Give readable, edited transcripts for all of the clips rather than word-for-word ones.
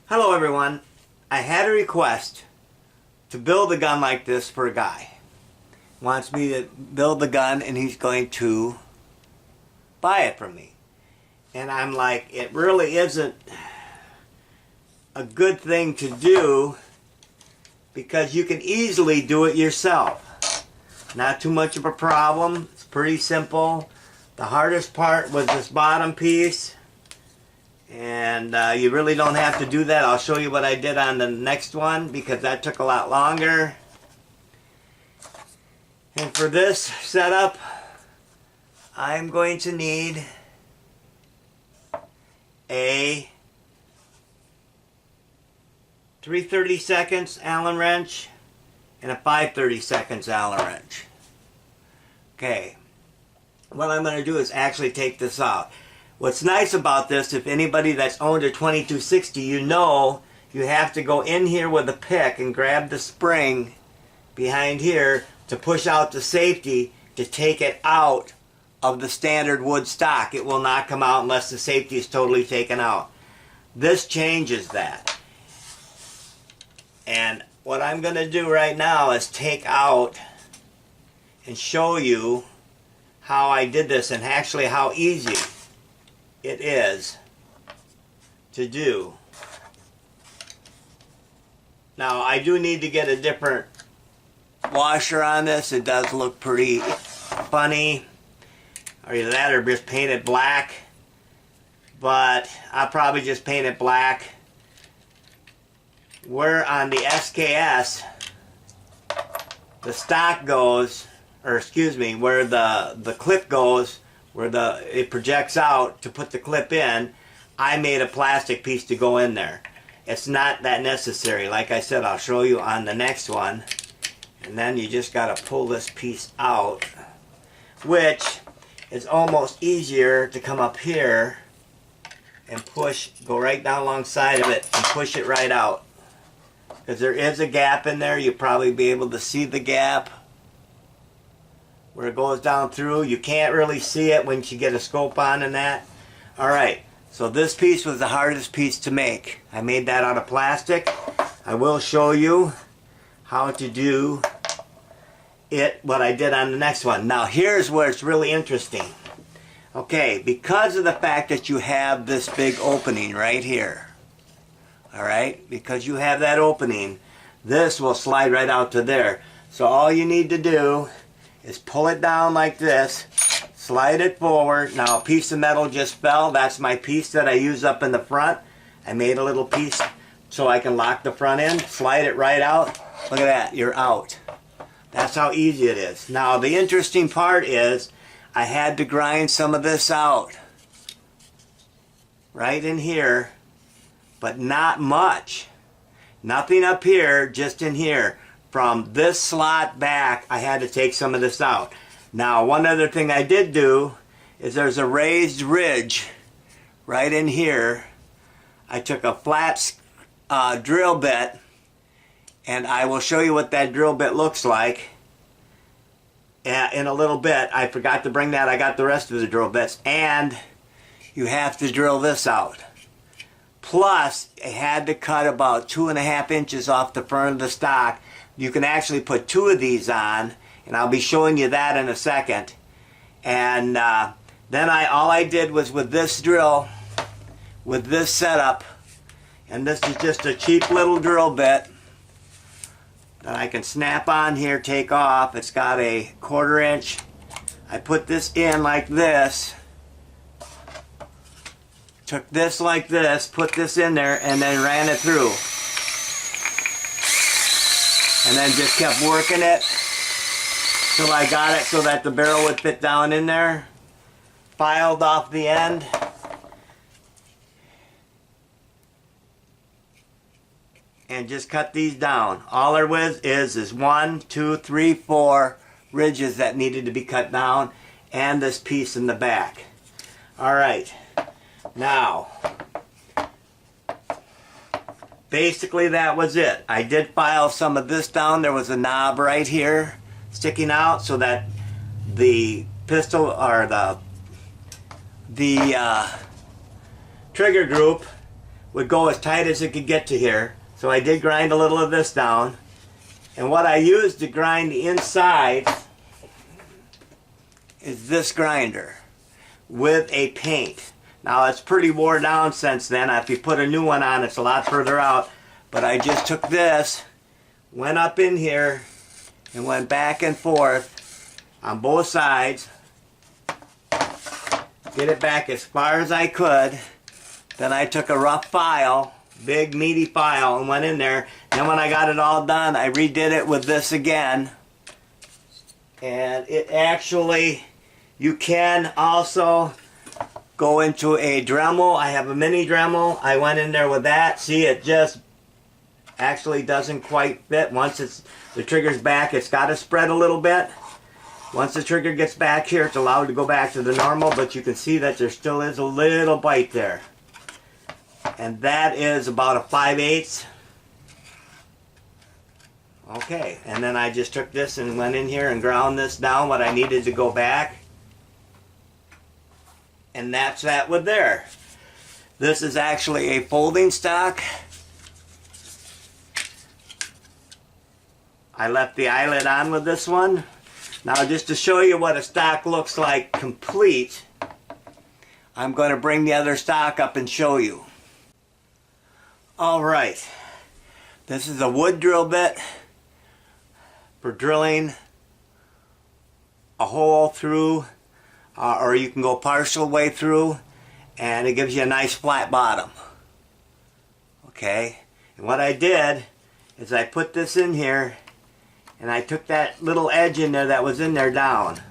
Hello everyone. I had a request to build a gun like this for a guy. Wants me to build the gun and he's going to buy it from me. And I'm like, it really isn't a good thing to do because you can easily do it yourself. Not too much of a problem. It's pretty simple. The hardest part was this bottom piece. And you really don't have to do that. I'll show you what I did on the next one because that took a lot longer. And for this setup, I'm going to need a 3/32 Allen wrench and a 5/32 Allen wrench. Okay, what I'm going to do is actually take this out. What's nice about this, if anybody that's owned a 2260, you know you have to go in here with a pick and grab the spring behind here to push out the safety to take it out of the standard wood stock. It will not come out unless the safety is totally taken out. This changes that. And what I'm going to do right now is take out and show you how I did this and actually how easy it is to do. Now I do need to get a different washer on this. It does look pretty funny. Or either that or just paint it black. But I'll probably just paint it black. Where on the SKS the stock goes, or excuse me, where the clip goes, where it projects out to put the clip in, I made a plastic piece to go in there. It's not that necessary. Like I said, I'll show you on the next one. And then you just got to pull this piece out, which is almost easier to come up here and push, go right down alongside of it and push it right out. Because there is a gap in there. You'll probably be able to see the gap where it goes down through. You can't really see it once you get a scope on and that. Alright, so this piece was the hardest piece to make. I made that out of plastic. I will show you how to do it, what I did on the next one. Now here's where it's really interesting. Okay, because of the fact that you have this big opening right here, alright, because you have that opening, this will slide right out to there. So all you need to do is pull it down like this, slide it forward. Now a piece of metal just fell. That's my piece that I use up in the front. I made a little piece so I can lock the front in, slide it right out. Look at that, you're out. That's how easy it is. Now the interesting part is I had to grind some of this out right in here, but not much. Nothing up here, just in here. From this slot back, I had to take some of this out. Now, one other thing I did do is there's a raised ridge right in here. I took a flat drill bit, and I will show you what that drill bit looks like in a little bit. I forgot to bring that. I got the rest of the drill bits, and you have to drill this out. Plus, I had to cut about 2.5 inches off the front of the stock. You can actually put 2 of these on, and I'll be showing you that in a second. And then all I did was with this drill, with this setup, and this is just a cheap little drill bit that I can snap on here, take off. It's got a 1/4 inch. I put this in like this, took this like this, put this in there, and then ran it through. And then just kept working it till I got it so that the barrel would fit down in there. Filed off the end. And just cut these down. All there is 1, 2, 3, 4 ridges that needed to be cut down, and this piece in the back. Alright, now basically that was it. I did file some of this down. There was a knob right here sticking out so that the pistol or the trigger group would go as tight as it could get to here. So I did grind a little of this down. And what I used to grind the inside is this grinder with a paint. Now it's pretty wore down since then. If you put a new one on, it's a lot further out. But I just took this, went up in here, and went back and forth on both sides. Get it back as far as I could. Then I took a rough file, big meaty file, and went in there. Then when I got it all done, I redid it with this again. And it actually, you can also go into a Dremel. I have a mini Dremel. I went in there with that. See, it just actually doesn't quite fit. Once the trigger's back, it's got to spread a little bit. Once the trigger gets back here, it's allowed to go back to the normal, but you can see that there still is a little bite there. And that is about a 5/8. Okay, and then I just took this and went in here and ground this down, what I needed to go back. And that's that with there. This is actually a folding stock. I left the eyelet on with this one. Now just to show you what a stock looks like complete, I'm going to bring the other stock up and show you. Alright, this is a wood drill bit for drilling a hole through, or you can go partial way through, and it gives you a nice flat bottom. Okay, and what I did is I put this in here, and I took that little edge in there that was in there down,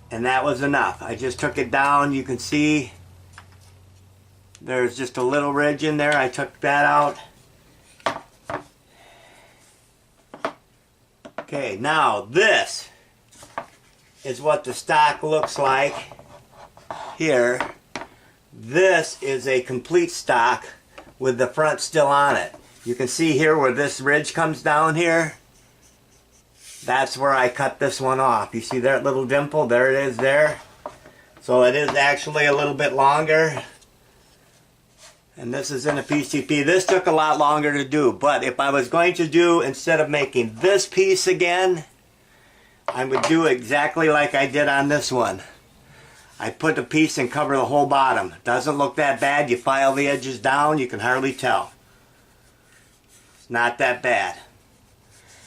and that was enough. I just took it down. You can see there's just a little ridge in there. I took that out. Okay, now this is what the stock looks like here. This is a complete stock with the front still on it. You can see here where this ridge comes down here. That's where I cut this one off. You see that little dimple? There it is there. So it is actually a little bit longer. And this is in a PCP. This took a lot longer to do, but if I was going to do, instead of making this piece again, I would do exactly like I did on this one. I put the piece and cover the whole bottom. Doesn't look that bad. You file the edges down, you can hardly tell. It's not that bad.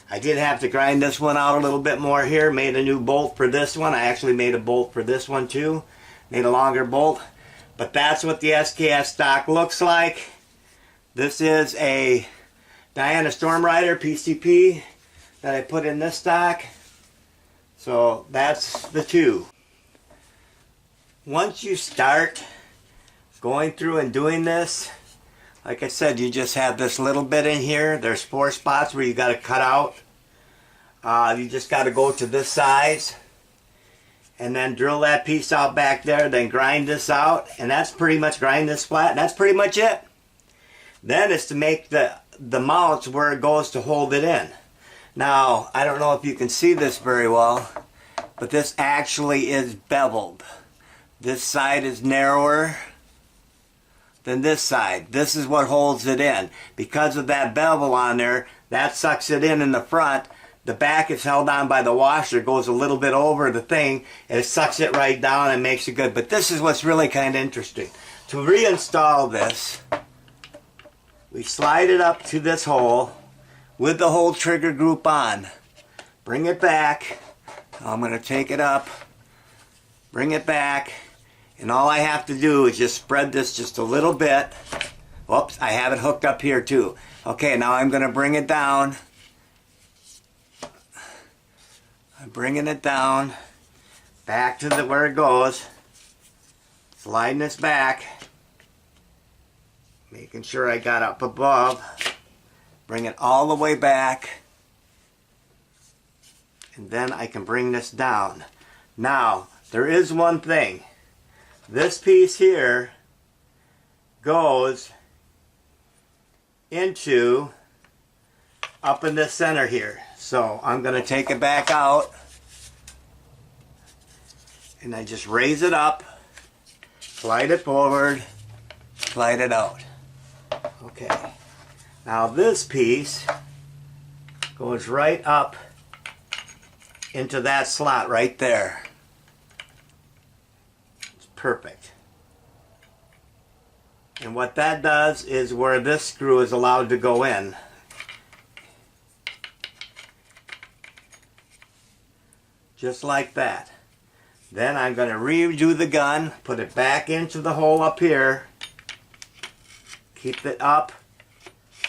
I did have to grind this one out a little bit more here. Made a new bolt for this one. I actually made a bolt for this one too. Made a longer bolt. But that's what the SKS stock looks like. This is a Diana Storm Rider PCP that I put in this stock. So that's the two. Once you start going through and doing this, like I said, you just have this little bit in here. There's 4 spots where you got to cut out. You just got to go to this size and then drill that piece out back there, then grind this out, and that's pretty much, grind this flat, and that's pretty much it. Then it's to make the mounts where it goes to hold it in. Now, I don't know if you can see this very well, but this actually is beveled. This side is narrower than this side. This is what holds it in. Because of that bevel on there, that sucks it in the front. The back is held on by the washer, goes a little bit over the thing, and it sucks it right down and makes it good. But this is what's really kind of interesting. To reinstall this, we slide it up to this hole with the whole trigger group on. Bring it back. I'm going to take it up, bring it back, and all I have to do is just spread this just a little bit. Whoops, I have it hooked up here too. Okay, now I'm going to bring it down. I'm bringing it down back to where it goes. Sliding this back. Making sure I got up above. Bring it all the way back. And then I can bring this down. Now, there is one thing. This piece here goes into up in the center here. So I'm going to take it back out and I just raise it up, slide it forward, slide it out. Okay. Now this piece goes right up into that slot right there. It's perfect. And what that does is where this screw is allowed to go in. Just like that. Then I'm going to redo the gun, put it back into the hole up here, keep it up,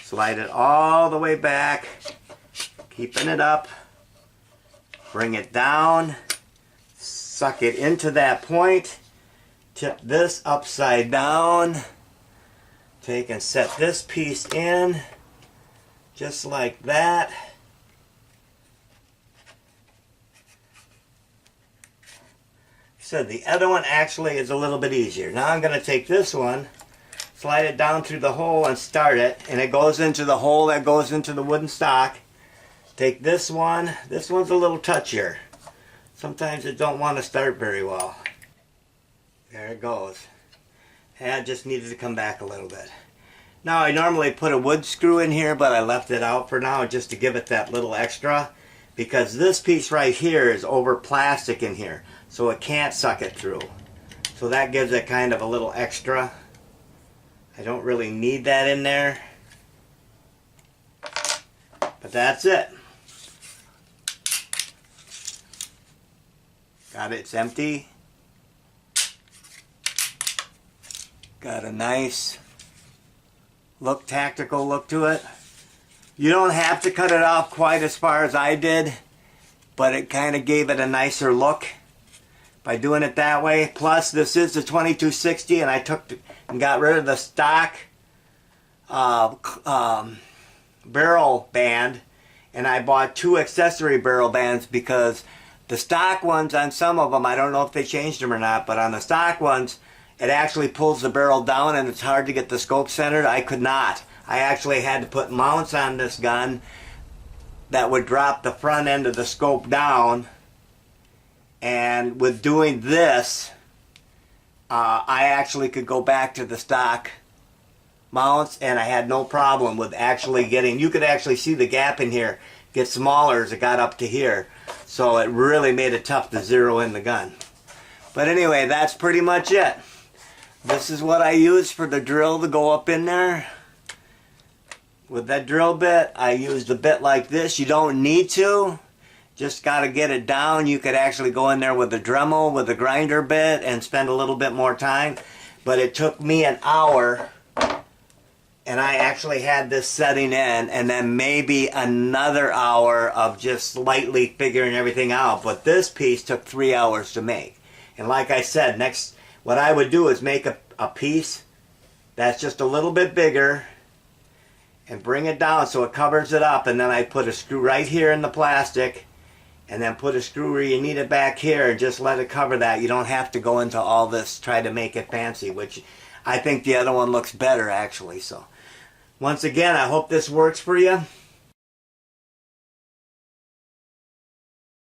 slide it all the way back, keeping it up, bring it down, suck it into that point, tip this upside down, take and set this piece in, just like that. So the other one actually is a little bit easier. Now I'm going to take this one, slide it down through the hole and start it, and it goes into the hole that goes into the wooden stock. Take this one's a little touchier. Sometimes it don't want to start very well. There it goes. And it just needed to come back a little bit. Now I normally put a wood screw in here, but I left it out for now just to give it that little extra, because this piece right here is over plastic in here, so it can't suck it through. So that gives it kind of a little extra. I don't really need that in there, but that's it. Got it, it's empty. Got a nice look, tactical look to it. You don't have to cut it off quite as far as I did, but it kind of gave it a nicer look by doing it that way. Plus, this is the 2260, and I took and got rid of the stock barrel band, and I bought 2 accessory barrel bands, because the stock ones on some of them, I don't know if they changed them or not, but on the stock ones, it actually pulls the barrel down and it's hard to get the scope centered. I could not. I actually had to put mounts on this gun that would drop the front end of the scope down. And with doing this, I actually could go back to the stock mounts, and I had no problem with actually getting, you could actually see the gap in here get smaller as it got up to here. So it really made it tough to zero in the gun. But anyway, that's pretty much it. This is what I used for the drill to go up in there. With that drill bit, I used a bit like this. You don't need to. Just got to get it down. You could actually go in there with a Dremel, with a grinder bit, and spend a little bit more time. But it took me an hour, and I actually had this setting in, and then maybe another hour of just slightly figuring everything out. But this piece took 3 hours to make. And like I said, next, what I would do is make a piece that's just a little bit bigger and bring it down so it covers it up, and then I put a screw right here in the plastic, and then put a screw where you need it back here, and just let it cover that. You don't have to go into all this, try to make it fancy, which I think the other one looks better actually. So once again, I hope this works for you.